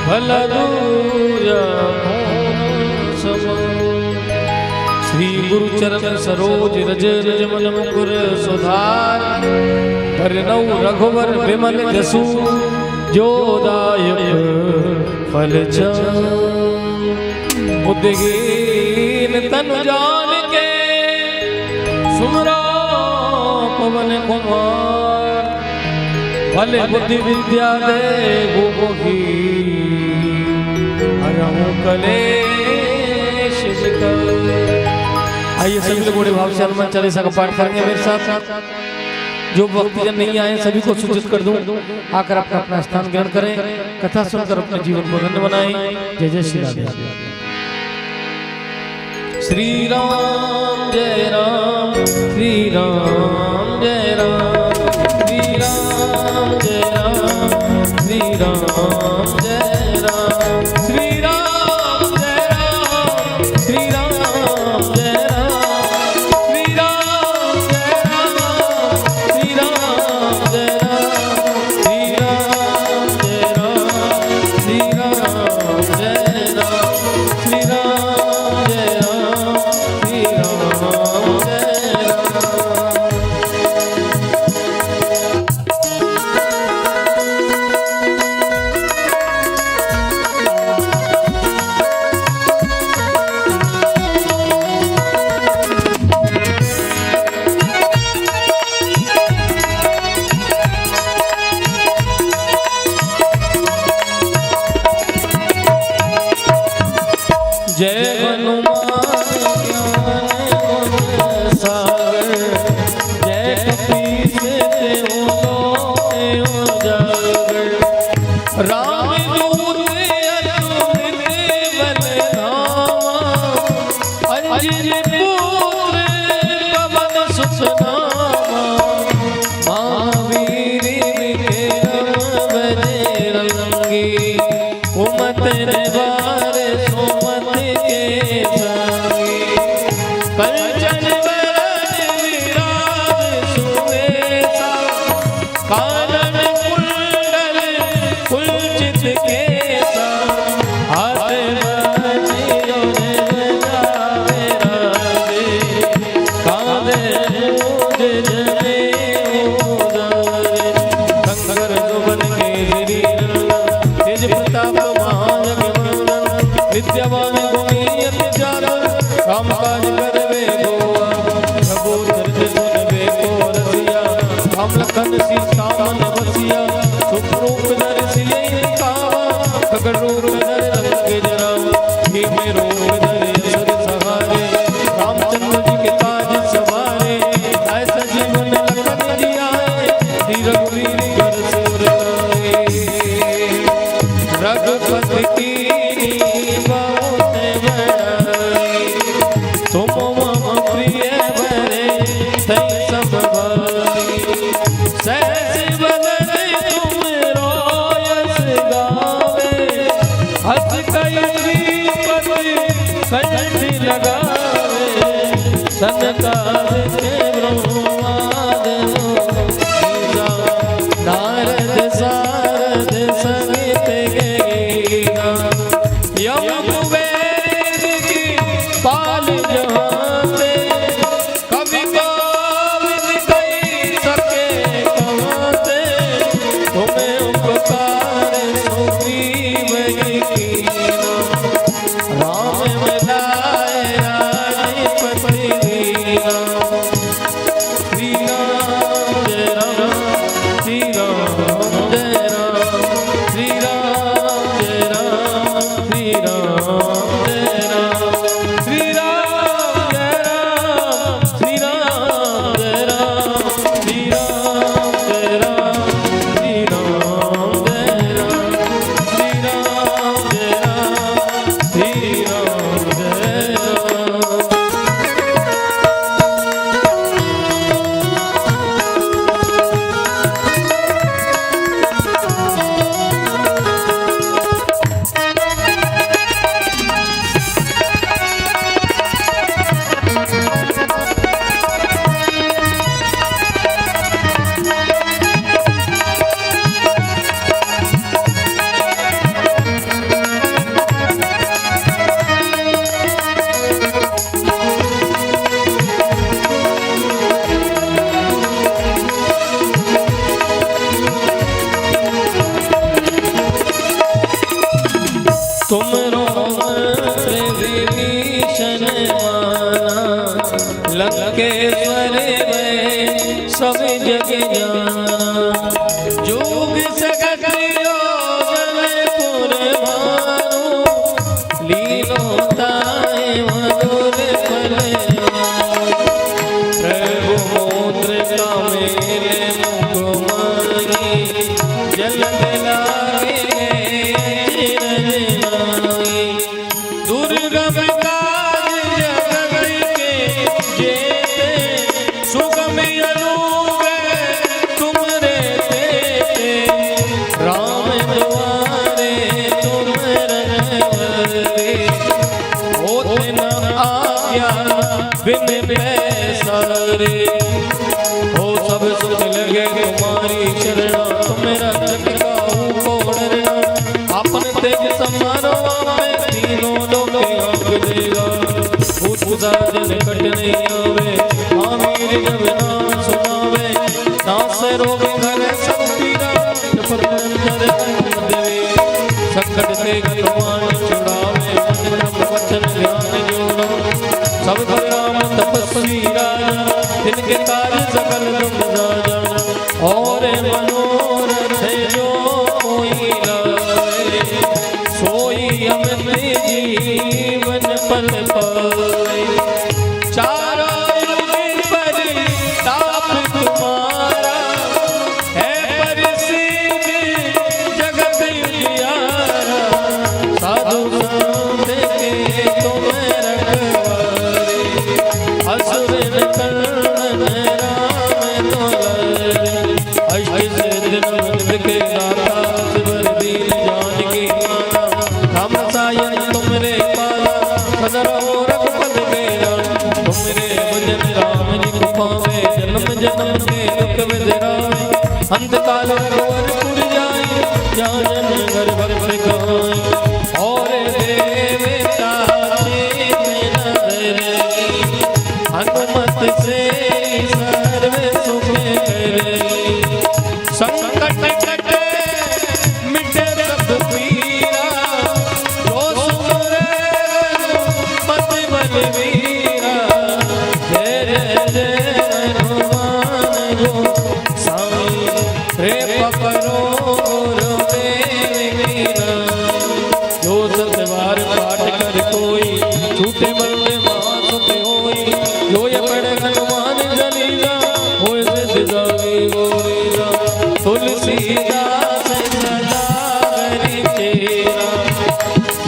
भला दूर श्री गुरु चरण सरोज रज रज मन मुकुर सुधार भरनौ रघुवर विमल जसु जोदायक फल बुद्धिहीन तनु जान के सुमरो पवन कुमार भले बुद्धि विद्या दे गोही हरहु कलेश आइए सभी लोग बड़े भाव से हनुमान चालीसा का पाठ करेंगे मेरे साथ। जो भक्तजन नहीं आए सभी को सूचित कर दूं, आकर अपना अपना स्थान ग्रहण करें, कथा सुनकर अपने जीवन को धन्य बनाएं। जय जय श्री राधे। श्री राम जय राम, श्री राम जय राम, श्री राम जय राम, श्री राम जय राम, श्री राम जय राम, श्री राम जय नारद सारद संगीत गे तुमरो विभीषण माना लंकेश्वर में सब जग जाना जोग सकत योजनपुर भानु लीलोताए मधुर फल प्रभु मुद्रिका मेरे कुमारी जल लागे सारे हो सब सुख लगे तुम्हारी चरणा मेरा चटकाऊ कोड़ना अपन तेज समारो में तीनों लोग आग देगा भूत जन कट नहीं आवे आमीर जब नाम सुनावे नास रोग घर सब पीरा पर अंदर देवे संकट से भगवान छुड़ावे मन वचन ध्यान जोड़ो सब राम तपस्वी राजा इनके कार्य सकल तुम जाना और मनोरथ जो कोई लाए सोई अपने जीवन पल पाए चारों युग पर ताप तुम्हारा है प्रसिद्ध जगत उजियारा साधु संत के तुम रखवारे असुर जन्म के दुख विदराए अंतकाल पुर जाए जान घर भक्त गाए और देवता हनुमत से सर्व सुख करे संकट कटे मिटे सब पीरा रोज सुरे मत बलवीरा जय जय रे पकड़ो जो सतवार पाठ कर कोई झूठे मन में मासुक होई जो ये पढ़े हनुमान चालीसा होए सिद्ध जागे गोरीला तुलसीदास सदा हरि तेरा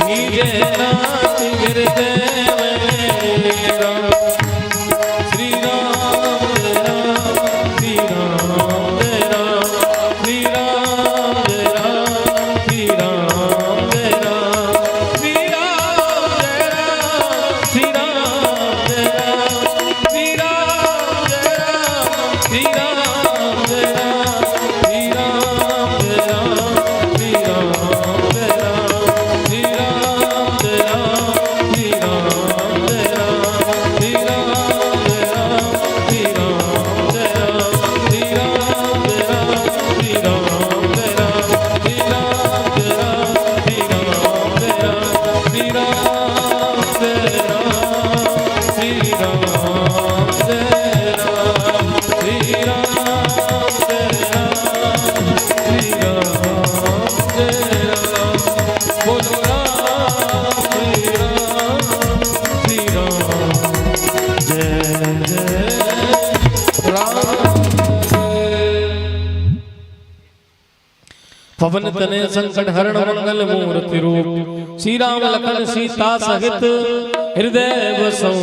कीजे नाथ गुरुदेव मेरा श्री राम श्री राम पवन तने संकट हरण मंगल मूर्ति रूप श्री राम लखन सीता सहित हृदय बसों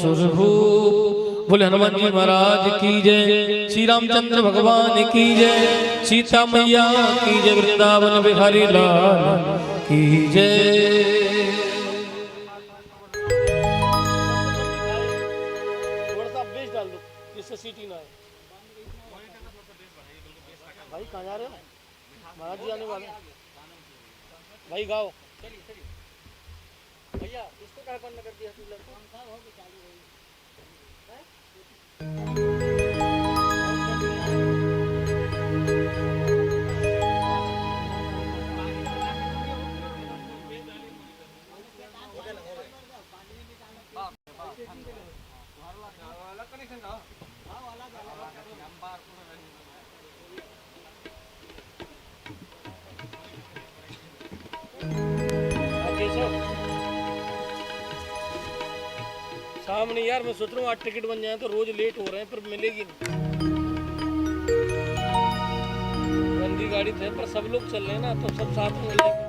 सुरभूप। बोले हनुमान जी महाराज की जय, श्री रामचंद्र भगवान की जय, सीता मैया की जय, वृंदावन बिहारी लाल की जय। सीटी ना भाई कहाँ जा रहे हो? महाराज जी आने वाले भाई गाओ भैया इसको क्या बंद कर दिया तू लड़का सामने यार मैं सोच रहा हूँ आज टिकट बन जाए तो रोज लेट हो रहे हैं पर मिलेगी नहीं। गंदी गाड़ी थे पर सब लोग चल रहे हैं ना तो सब साथ में मिलेंगे।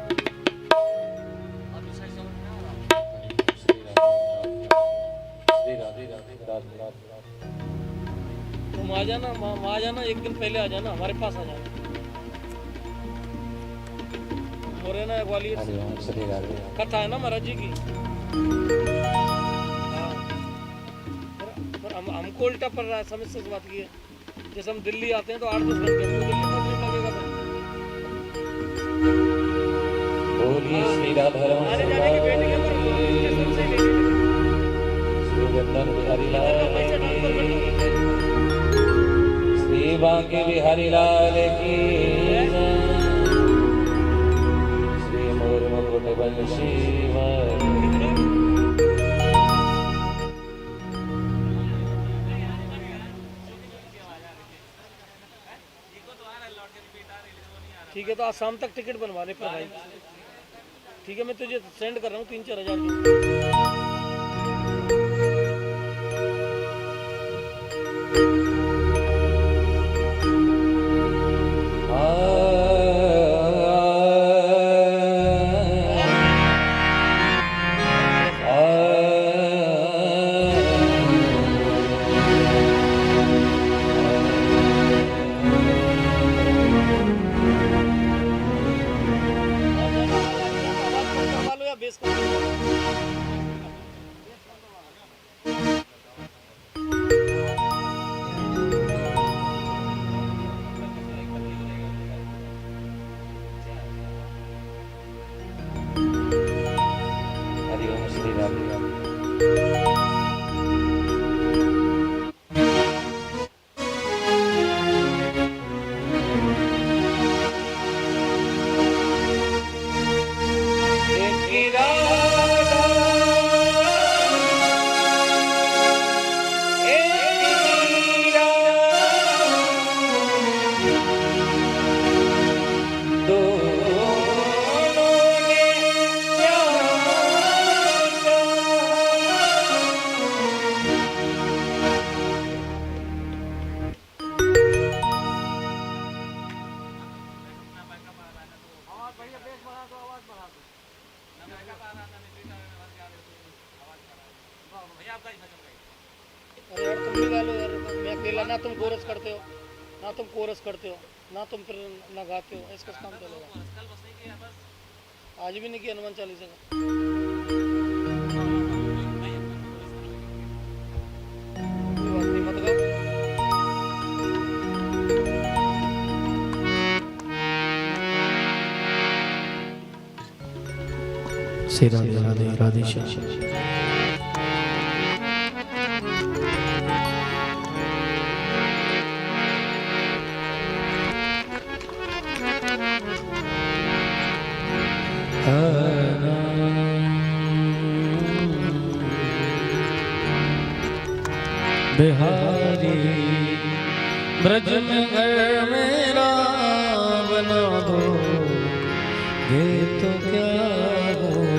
तुम आ जाना, आ जाना एक दिन पहले आ जाना, हमारे पास आ जाना। मोरेना ग्वालियर कथा है ना महाराज जी की। हमको उल्टा पड़ रहा है, समझ से बात की है। जैसे हम दिल्ली आते हैं तो 8-10 घंटे हमको दिल्ली पहुंचने लगेगा। बोलिए श्री राधा आने जाने की वेटिंग है पर स्टेशन से ले श्री वृंदन बिहारी लाल श्री बांके बिहारी लाल की श्री मोर मुकुट बंशी ठीक है। तो आज शाम तक टिकट बनवा ले पर भाई। ठीक है मैं तुझे सेंड कर रहा हूँ 3-4 हज़ार अरे यार तुम भी गा लो यार, मैं अकेला ना तुम कोरस करते हो ना तुम कोरस करते हो ना तुम फिर ना गाते हो, इसका काम चलेगा। आज भी नहीं किया हनुमान चालीसा का। कोई बात नहीं मत गाओ। श्री राधे राधे राधे श्याम। बिहारी ब्रज में घर मेरा बना दो, ये तो क्या होगा।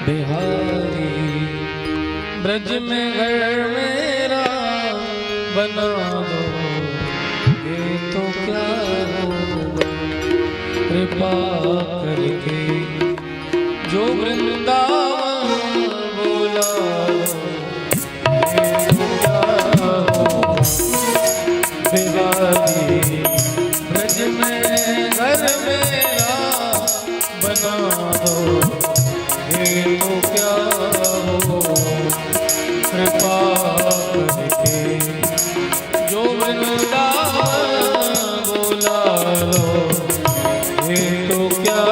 बिहारी ब्रज में घर मेरा बना दो, ये तो क्या होगा। कृपा करके जो वृंदावन बोला बिहारी ब्रज में घर मेरा बना दो, ये तो क्या हो। कृपा करके जो वृंदावन बोला लो, ये तो क्या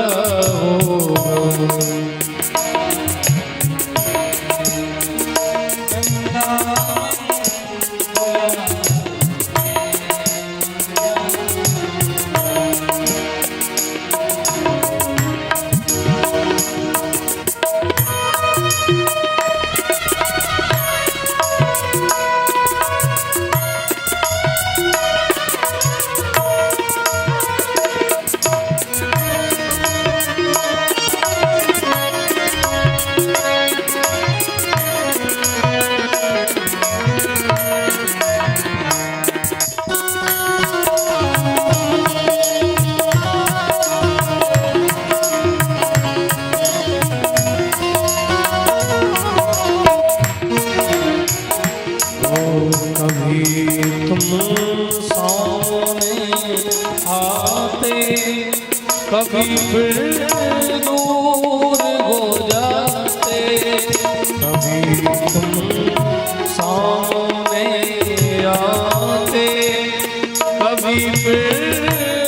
आते कभी फिर दूर हो जाते, कभी तुम सामने आते कभी फिर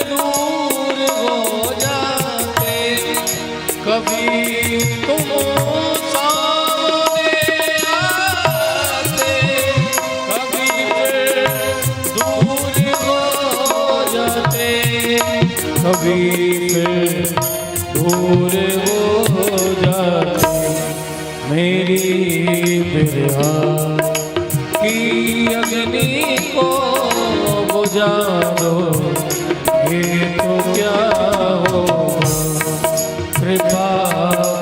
दूर हो जाते, कभी तुम सामने आते कभी फिर दूर हो जाते, कभी फिर दूर हो जाते। मेरी बिरहा की अग्नि को बुझा दो, ये तो क्या होगा कृपा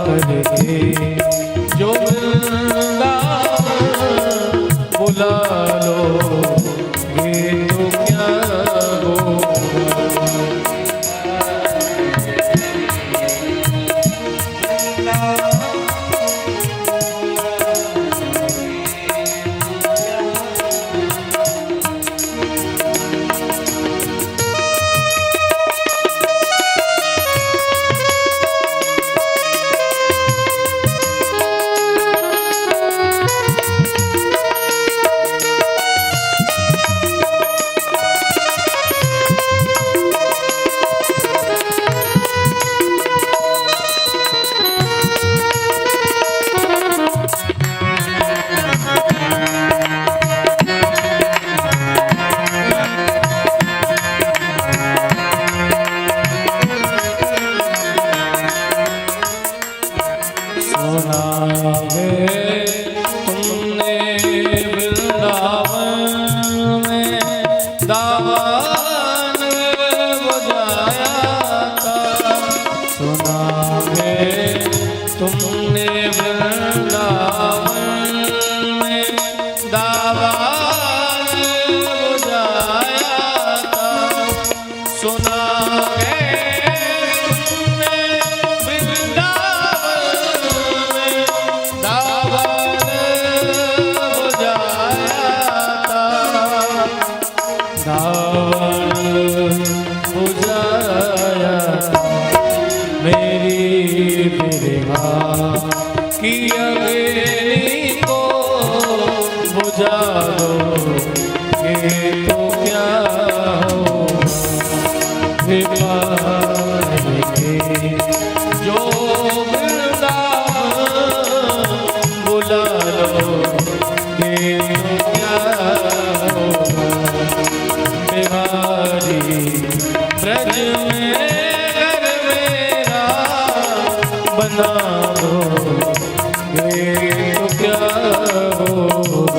करके जो वृंदावन बुला लो, ये तो क्या होगा। तुमने वृंदावन में दावान बुझाया था, सुना है तुमने वृंदावन में दावान बुझाया था, दावान बुझाया था। मेरी बिरहा की अग्नि को बुझा दो, ये तो क्या होगा जो वृंदावन बुला लो, ये तो क्या होगा बिहारी ब्रज में बना दो, ये तो क्या होगा।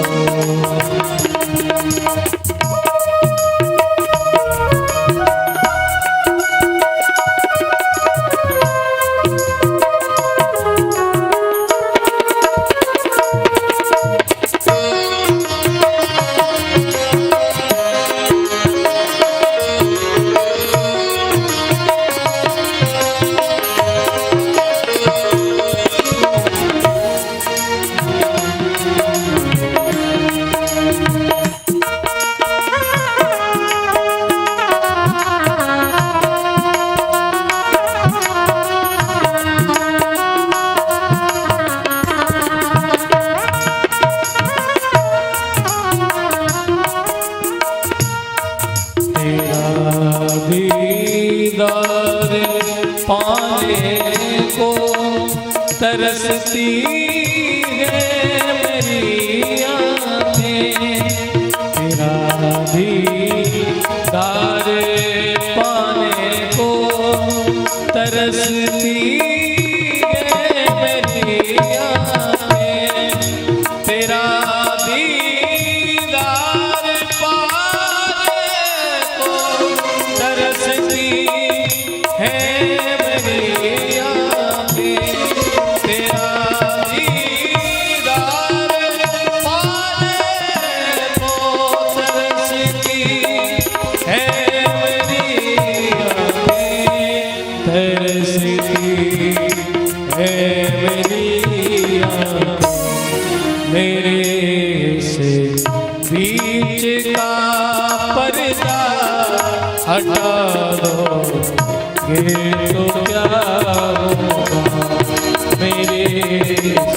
दीदार पाने को तरसती है मेरी आँखें, तेरा दीदार पाने को तरसती है मेरी आँखें, तेरा दीदार पाने को तरसती है मेरी आँखें, तेरा दीदार पाने दोगे तो क्या होगा मेरे